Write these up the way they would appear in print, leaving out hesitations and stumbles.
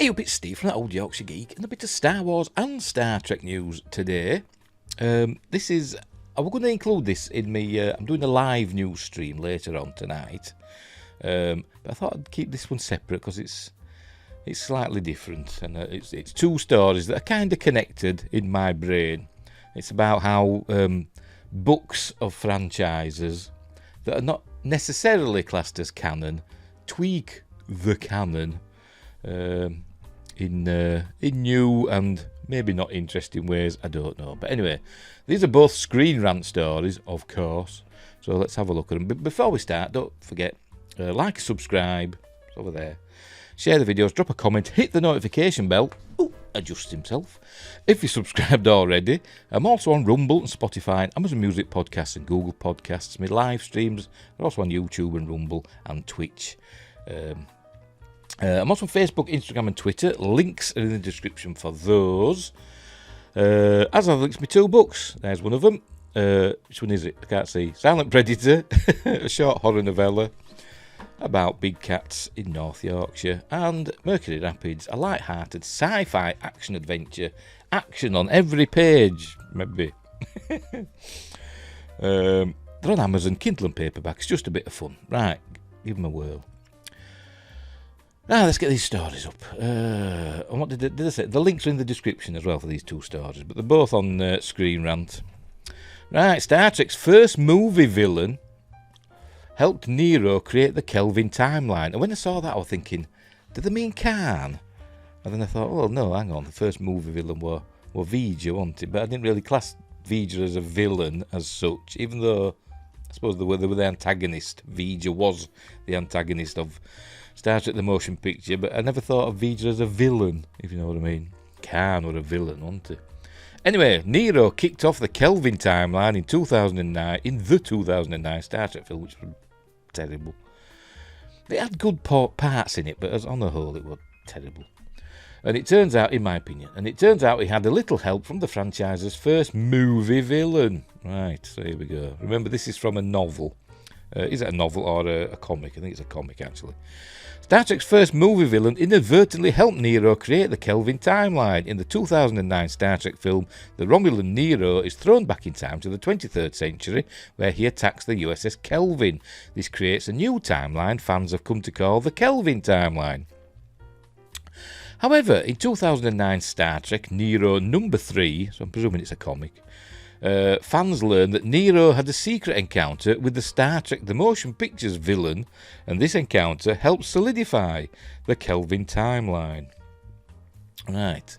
Hey up, it's Steve from that old Yorkshire Geek, and a bit of Star Wars and Star Trek news today. I'm going to include this in me. I'm doing a live news stream later on tonight, but I thought I'd keep this one separate because it's slightly different, and it's two stories that are kind of connected in my brain. It's about how books of franchises that are not necessarily classed as canon tweak the canon in new and maybe not interesting ways. I don't know, but anyway, these are both Screen Rant stories, of course, so let's have a look at them. But before we start, don't forget, like, subscribe, it's over there, share the videos, drop a comment, hit the notification bell. Ooh, adjust himself if you're subscribed already. I'm also on Rumble and Spotify, Amazon Music Podcasts and Google Podcasts. My live streams are also on YouTube and Rumble and Twitch. I'm also on Facebook, Instagram and Twitter. Links are in the description for those. As are the links to my two books. There's one of them. Which one is it? I can't see. Silent Predator, a short horror novella about big cats in North Yorkshire. And Mercury Rapids, a light-hearted sci-fi action-adventure. Action on every page, maybe. They're on Amazon, Kindle and paperback. It's just a bit of fun. Right, give them a whirl. Now, let's get these stories up. And what did I say? The links are in the description as well for these two stories, but they're both on Screen Rant. Right, Star Trek's first movie villain helped Nero create the Kelvin timeline. And when I saw that, I was thinking, did they mean Khan? And then I thought, oh, no, hang on. The first movie villain were V'ger, wasn't it? But I didn't really class V'ger as a villain as such, even though I suppose they were the antagonist. V'ger was the antagonist of Star Trek the motion picture, but I never thought of V'ger as a villain, if you know what I mean. Khan were a villain, wasn't he? Anyway, Nero kicked off the Kelvin timeline in 2009, in the 2009 Star Trek film, which was terrible. It had good parts in it, but as on the whole, it was terrible. And it turns out, in my opinion, he had a little help from the franchise's first movie villain. Right, so here we go. Remember, this is from a novel. Is it a novel or a comic? I think it's a comic, actually. Star Trek's first movie villain inadvertently helped Nero create the Kelvin timeline. In the 2009 Star Trek film, the Romulan Nero is thrown back in time to the 23rd century, where he attacks the USS Kelvin. This creates a new timeline fans have come to call the Kelvin timeline. However, in 2009 Star Trek Nero number 3, so I'm presuming it's a comic, fans learned that Nero had a secret encounter with the Star Trek the Motion Pictures villain, and this encounter helped solidify the Kelvin timeline. Right.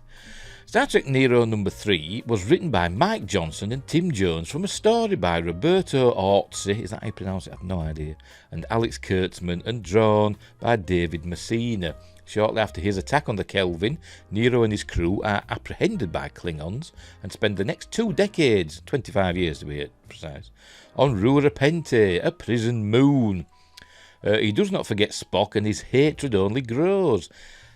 Star Trek Nero number 3 was written by Mike Johnson and Tim Jones from a story by Roberto Orci, is that how you pronounce it? I have no idea, and Alex Kurtzman, and drawn by David Messina. Shortly after his attack on the Kelvin, Nero and his crew are apprehended by Klingons and spend the next 2 decades, 25 years to be precise, on Rura Penthe, a prison moon. He does not forget Spock, and his hatred only grows.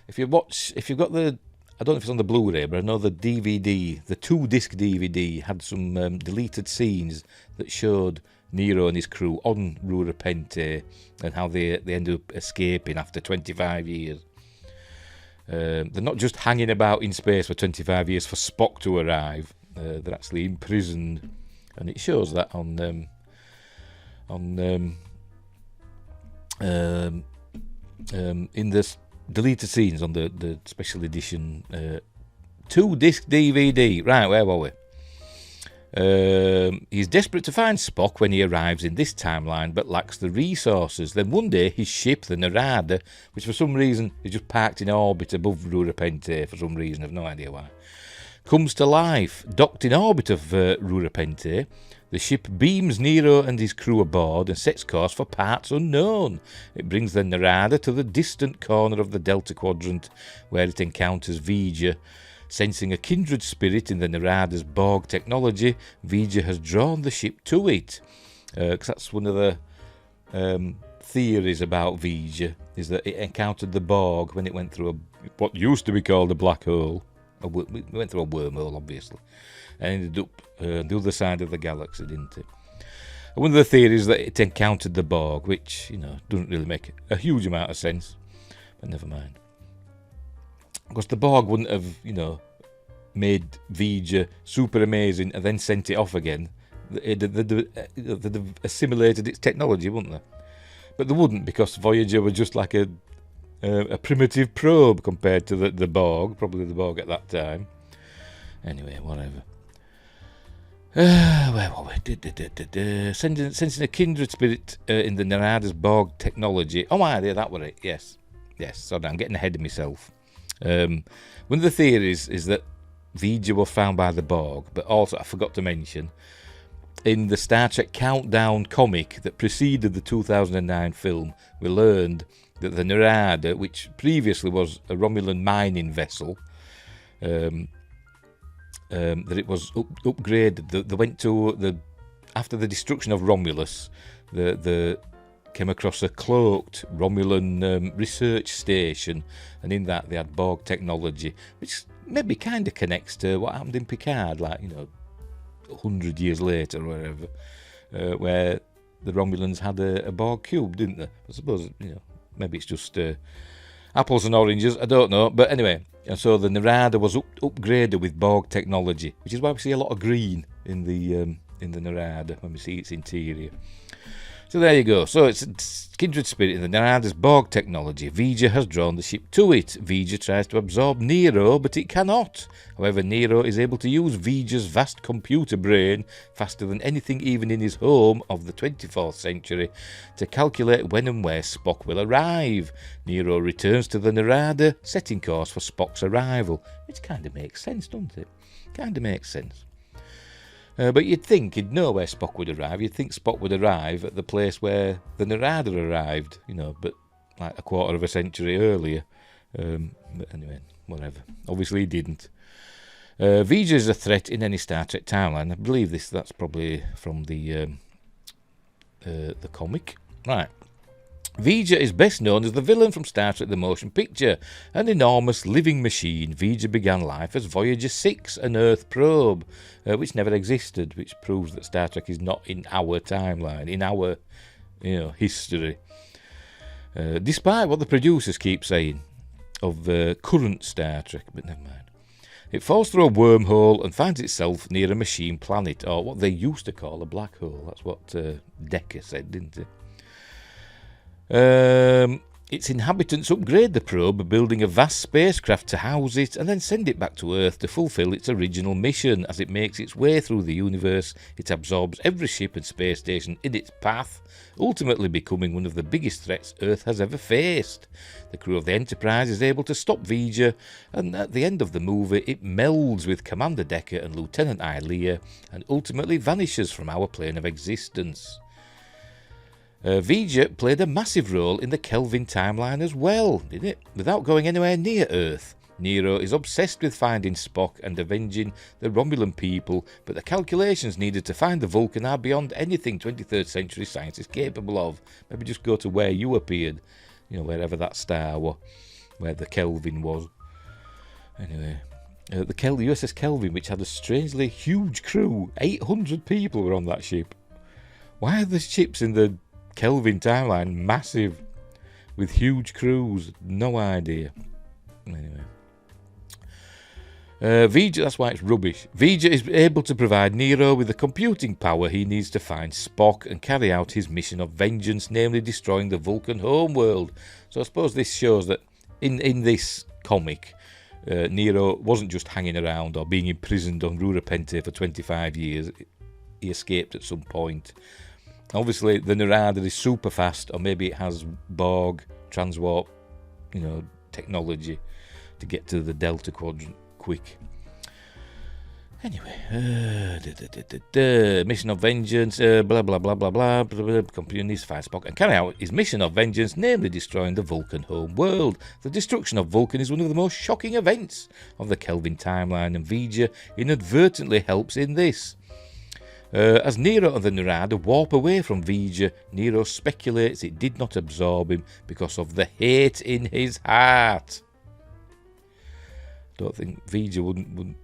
If you've got the, I don't know if it's on the Blu-ray, but I know the DVD, the 2-disc DVD, had some deleted scenes that showed Nero and his crew on Rura Penthe and how they ended up escaping after 25 years. They're not just hanging about in space for 25 years for Spock to arrive. They're actually imprisoned, and it shows that on in the deleted scenes on the special edition 2-disc DVD. Right, where were we? He's desperate to find Spock when he arrives in this timeline, but lacks the resources. Then one day his ship, the Narada, which for some reason is just parked in orbit above Rura Penthe for some reason, I've no idea why, comes to life. Docked in orbit of Rura Penthe, the ship beams Nero and his crew aboard and sets course for parts unknown. It brings the Narada to the distant corner of the Delta Quadrant, where it encounters V'ger. Sensing a kindred spirit in the Narada's Borg technology, V'ger has drawn the ship to it. Because that's one of the theories about V'ger, is that it encountered the Borg when it went through what used to be called a black hole. It went through a wormhole, obviously, and ended up on the other side of the galaxy, didn't it? And one of the theories is that it encountered the Borg, which, doesn't really make a huge amount of sense, but never mind. Because the Borg wouldn't have, you know, made V'ger super amazing and then sent it off again. They'd have assimilated its technology, wouldn't they? But they wouldn't, because Voyager were just like a primitive probe compared to the Borg, probably the Borg at that time. Anyway, whatever. Where were we? Sensing a kindred spirit in the Narada's Borg technology. Oh, yeah, that were it. Yes. Sorry, I'm getting ahead of myself. One of the theories is that V'ger were found by the Borg, but also, I forgot to mention, in the Star Trek Countdown comic that preceded the 2009 film, we learned that the Narada, which previously was a Romulan mining vessel, that it was upgraded. They went to after the destruction of Romulus, the came across a cloaked Romulan research station, and in that they had Borg technology, which maybe kind of connects to what happened in Picard, like, you know, 100 years later or whatever, where the Romulans had a Borg cube, didn't they? I suppose, you know, maybe it's just apples and oranges, I don't know. But anyway, and so the Narada was upgraded with Borg technology, which is why we see a lot of green in the Narada when we see its interior. So there you go. So it's a kindred spirit in the Narada's Borg technology. V'ger has drawn the ship to it. V'ger tries to absorb Nero, but it cannot. However, Nero is able to use V'ger's vast computer brain, faster than anything even in his home of the 24th century, to calculate when and where Spock will arrive. Nero returns to the Narada, setting course for Spock's arrival. Which kind of makes sense, doesn't it? Kind of makes sense. But you'd think he'd know where Spock would arrive. You'd think Spock would arrive at the place where the Narada arrived, you know, but like a quarter of a century earlier. But anyway, whatever. Obviously he didn't. V'ger is a threat in any Star Trek timeline. I believe that's probably from the comic. Right. V'ger is best known as the villain from Star Trek The Motion Picture, an enormous living machine. V'ger began life as Voyager 6, an Earth probe, which never existed, which proves that Star Trek is not in our timeline, in our, you know, history. Despite what the producers keep saying of current Star Trek, but never mind. It falls through a wormhole and finds itself near a machine planet, or what they used to call a black hole. That's what Decker said, didn't he? Its inhabitants upgrade the probe, building a vast spacecraft to house it and then send it back to Earth to fulfill its original mission. As it makes its way through the universe, it absorbs every ship and space station in its path, ultimately becoming one of the biggest threats Earth has ever faced. The crew of the Enterprise is able to stop V'ger, and at the end of the movie it melds with Commander Decker and Lieutenant Ilia and ultimately vanishes from our plane of existence. V'ger played a massive role in the Kelvin timeline as well, didn't it? Without going anywhere near Earth. Nero is obsessed with finding Spock and avenging the Romulan people, but the calculations needed to find the Vulcan are beyond anything 23rd century science is capable of. Maybe just go to where you appeared, you know, wherever that star was, where the Kelvin was. Anyway, the USS Kelvin, which had a strangely huge crew, 800 people were on that ship. Why are the ships in the Kelvin timeline massive with huge crews? No idea. Anyway, V'ger, that's why it's rubbish. V'ger is able to provide Nero with the computing power he needs to find Spock and carry out his mission of vengeance, namely destroying the Vulcan homeworld. So I suppose this shows that in this comic, Nero wasn't just hanging around or being imprisoned on Rura Penthe for 25 years. He escaped at some point. Obviously, the Narada is super fast, or maybe it has Borg transwarp, you know, technology to get to the Delta Quadrant quick. Anyway, mission of vengeance, blah blah blah blah blah. Computer needs to find Spock and carry out his mission of vengeance, namely destroying the Vulcan home world. The destruction of Vulcan is one of the most shocking events of the Kelvin timeline, and V'ger inadvertently helps in this. As Nero and the Narada warp away from V'ger, Nero speculates it did not absorb him because of the hate in his heart. Don't think V'ger wouldn't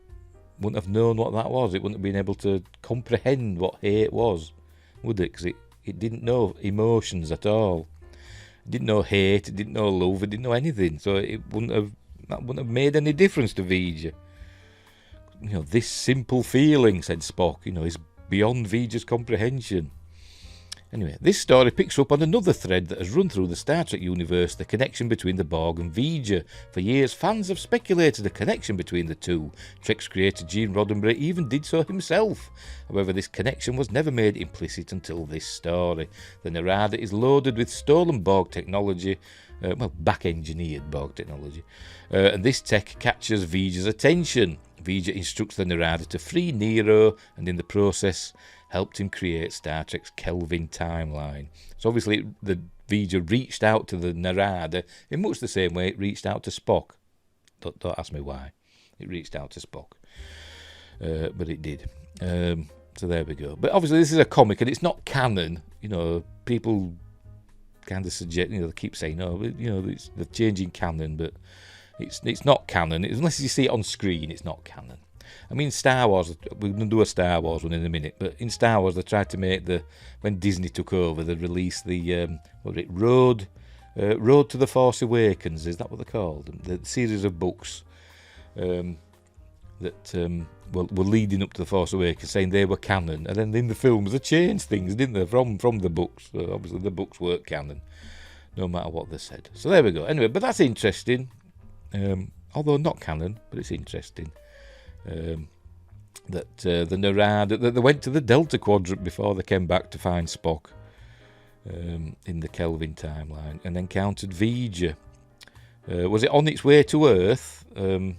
have known what that was. It wouldn't have been able to comprehend what hate was, would it? Because it didn't know emotions at all. It didn't know hate, it didn't know love, it didn't know anything. So it wouldn't have That wouldn't have made any difference to V'ger. This simple feeling, said Spock, is beyond V'ger's comprehension. Anyway, this story picks up on another thread that has run through the Star Trek universe, the connection between the Borg and V'ger. For years, fans have speculated a connection between the two. Trek's creator Gene Roddenberry even did so himself. However, this connection was never made implicit until this story. The Narada is loaded with stolen Borg technology, back-engineered Borg technology, and this tech catches V'ger's attention. V'ger instructs the Narada to free Nero, and in the process helped him create Star Trek's Kelvin timeline. So obviously the V'ger reached out to the Narada in much the same way it reached out to Spock. Don't ask me why. It reached out to Spock. But it did. So there we go. But obviously this is a comic and it's not canon. People kind of suggest, they keep saying, they're changing canon, but it's not canon. Unless you see it on screen, it's not canon. I mean, Star Wars, we're going to do a Star Wars one in a minute, but in Star Wars they tried to make when Disney took over, they released the, Road to the Force Awakens, is that what they're called? The series of books that were leading up to the Force Awakens, saying they were canon, and then in the films they changed things, didn't they, from the books. So obviously the books weren't canon, no matter what they said. So there we go. Anyway, but that's interesting, although not canon, but it's interesting. That the Narada, that they went to the Delta Quadrant before they came back to find Spock in the Kelvin timeline and encountered V'ger. Was it on its way to Earth? Don't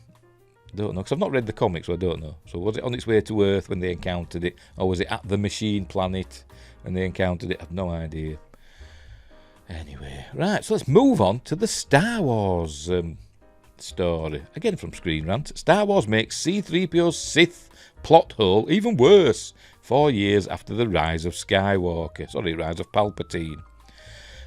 know, because I've not read the comics, so I don't know. So was it on its way to Earth when they encountered it, or was it at the Machine Planet and they encountered it? I've no idea. Anyway, right, so let's move on to the Star Wars story. Again from Screen Rant. Star Wars makes C-3PO's Sith plot hole even worse 4 years after the rise of rise of Palpatine.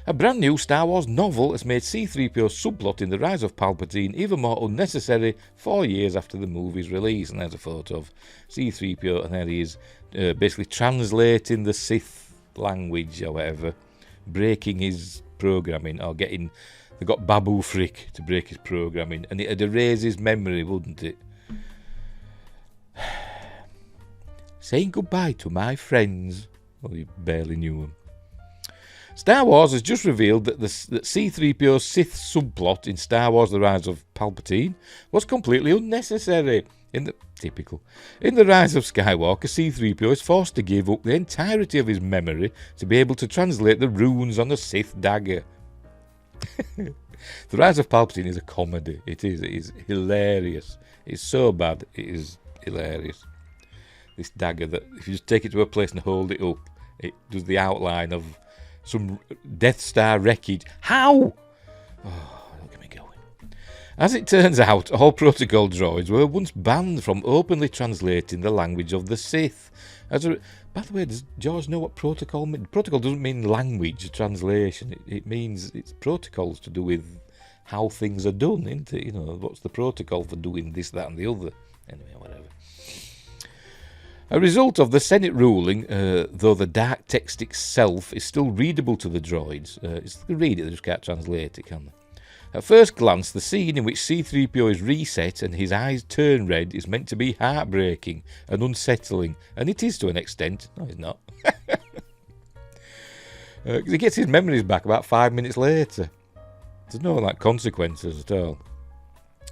A brand new Star Wars novel has made C-3PO's subplot in the rise of Palpatine even more unnecessary 4 years after the movie's release. And there's a photo of C-3PO, and there he is basically translating the Sith language or whatever, breaking his programming, or they got Babu Frick to break his programming, and it'd erase his memory, wouldn't it? Saying goodbye to my friends. Well, you barely knew them. Star Wars has just revealed that C-3PO's Sith subplot in Star Wars The Rise of Palpatine was completely unnecessary. In the Rise of Skywalker, C-3PO is forced to give up the entirety of his memory to be able to translate the runes on a Sith dagger. The Rise of Palpatine is a comedy. It is hilarious. It's so bad, it is hilarious. This dagger that, if you just take it to a place and hold it up, it does the outline of some Death Star wreckage. How? Oh, look at me going. As it turns out, all protocol droids were once banned from openly translating the language of the Sith. By the way, does George know what protocol means? Protocol doesn't mean language translation. It means it's protocols to do with how things are done, isn't it? What's the protocol for doing this, that, and the other? Anyway, whatever. A result of the Senate ruling, though the dark text itself is still readable to the droids. They can read it, they just can't translate it, can they? At first glance, the scene in which C-3PO is reset and his eyes turn red is meant to be heartbreaking and unsettling, and it is to an extent. No, it's not. He gets his memories back about 5 minutes later. There's no consequences at all.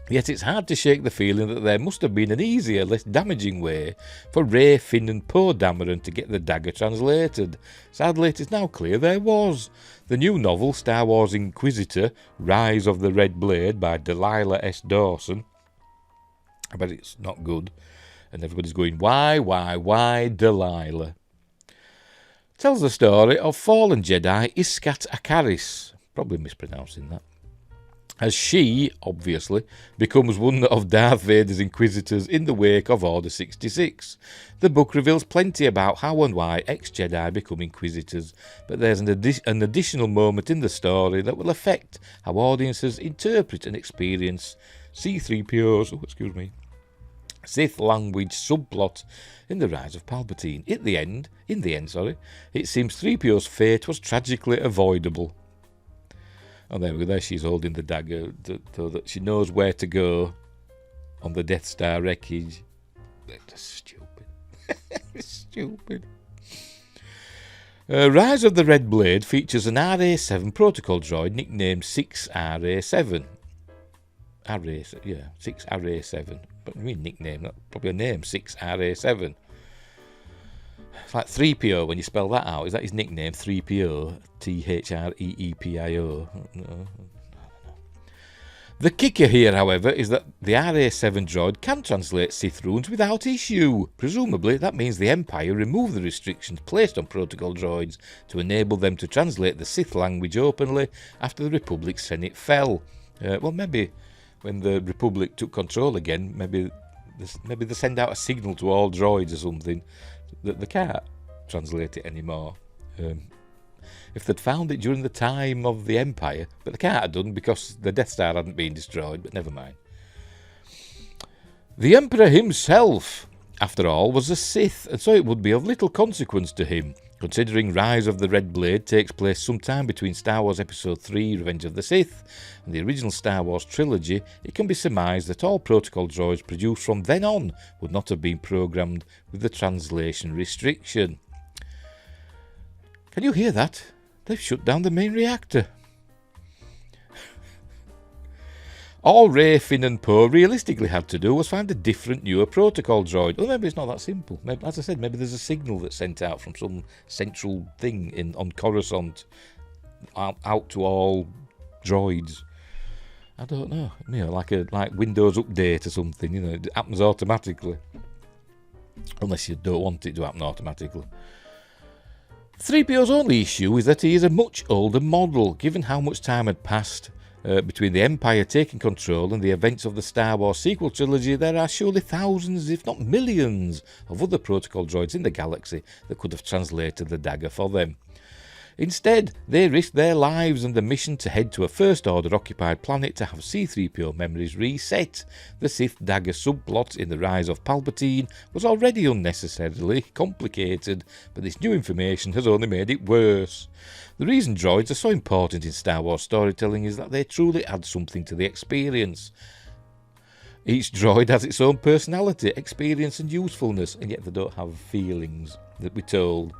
Yet it's hard to shake the feeling that there must have been an easier, less damaging way for Rey, Finn and Poe Dameron to get the dagger translated. Sadly, it is now clear there was. The new novel, Star Wars Inquisitor, Rise of the Red Blade by Delilah S. Dawson. I bet it's not good. And everybody's going, why, Delilah? Tells the story of fallen Jedi Iskat Akaris. Probably mispronouncing that. As she, obviously, becomes one of Darth Vader's Inquisitors in the wake of Order 66. The book reveals plenty about how and why ex-Jedi become Inquisitors, but there's an additional moment in the story that will affect how audiences interpret and experience C-3PO's Sith language subplot in the Rise of Palpatine. In the end, it seems 3PO's fate was tragically avoidable. Oh, there we go. There she's holding the dagger so that she knows where to go on the Death Star wreckage. That's stupid. Stupid. Rise of the Red Blade features an RA7 protocol droid nicknamed 6RA7. 6RA7. But I mean nickname, not probably a name, 6RA7. It's like 3PO when you spell that out. Is that his nickname? 3PO? THREEPIO? No. The kicker here, however, is that the RA7 droid can translate Sith runes without issue. Presumably, that means the Empire removed the restrictions placed on protocol droids to enable them to translate the Sith language openly after the Republic's Senate fell. Well, maybe when the Republic took control again, maybe they send out a signal to all droids or something that they can't translate it anymore. If they'd found it during the time of the Empire, but they can't have done because the Death Star hadn't been destroyed, but never mind. The Emperor himself, after all, was a Sith, and so it would be of little consequence to him. Considering Rise of the Red Blade takes place sometime between Star Wars Episode 3, Revenge of the Sith, and the original Star Wars trilogy, it can be surmised that all protocol droids produced from then on would not have been programmed with the translation restriction. Can you hear that? They've shut down the main reactor. All Rey, Finn and Poe realistically had to do was find a different, newer protocol droid. Well, maybe it's not that simple. Maybe, as I said, maybe there's a signal that's sent out from some central thing on Coruscant out to all droids. I don't know. Like Windows update or something. It happens automatically. Unless you don't want it to happen automatically. 3PO's only issue is that he is a much older model, given how much time had passed between the Empire taking control and the events of the Star Wars sequel trilogy. There are surely thousands, if not millions, of other protocol droids in the galaxy that could have translated the dagger for them. Instead, they risked their lives and the mission to head to a First Order occupied planet to have C-3PO memories reset. The Sith dagger subplot in The Rise of Palpatine was already unnecessarily complicated, but this new information has only made it worse. The reason droids are so important in Star Wars storytelling is that they truly add something to the experience. Each droid has its own personality, experience and usefulness, and yet they don't have feelings, that we're told.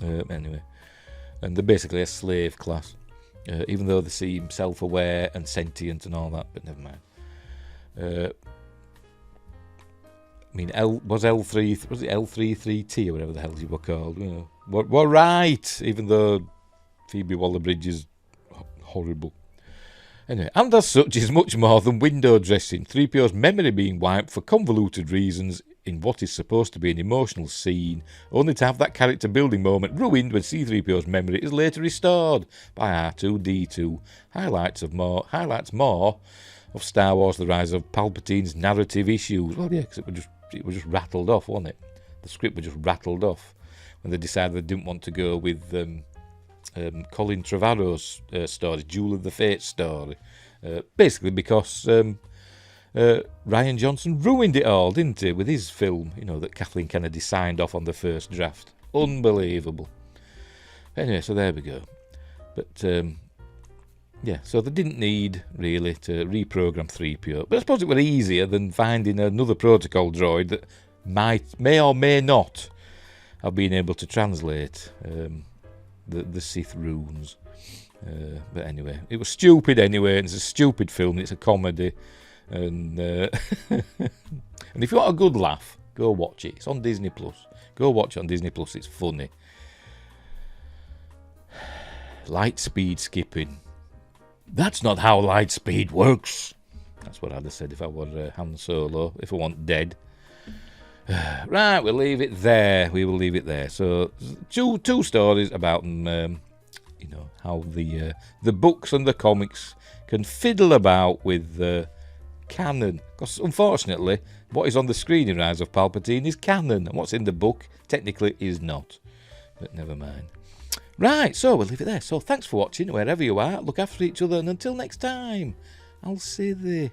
Anyway. And they're basically a slave class, even though they seem self-aware and sentient and all that, but never mind. Was it L33T or whatever the hell you were called? We're right, even though Phoebe Waller-Bridge is horrible. Anyway, and as such is much more than window dressing. 3PO's memory being wiped for convoluted reasons in what is supposed to be an emotional scene, only to have that character building moment ruined when C-3PO's memory is later restored by R2-D2. Highlights more of Star Wars The Rise of Palpatine's narrative issues. Well, yeah, because it was just rattled off, wasn't it? The script was just rattled off when they decided they didn't want to go with Colin Trevorrow's story, Jewel of the Fate story. Basically because Rian Johnson ruined it all, didn't he, with his film, that Kathleen Kennedy signed off on the first draft. Unbelievable. Anyway, so there we go. But, so they didn't need, really, to reprogram 3PO. But I suppose it were easier than finding another protocol droid that may or may not have been able to translate the Sith runes. But anyway, it was stupid anyway, and it's a stupid film, it's a comedy. And and if you want a good laugh, go watch it. It's on Disney Plus. Go watch it on Disney Plus. It's funny. Light speed skipping. That's not how light speed works. That's what I'd have said if I were Han Solo. If I want dead. Right, we'll leave it there. We will leave it there. So two stories about how the books and the comics can fiddle about with canon, because unfortunately what is on the screen in Rise of Palpatine is canon, and what's in the book technically is not, but never mind. Right, so we'll leave it there. So thanks for watching wherever you are, look after each other, and until next time, I'll see thee.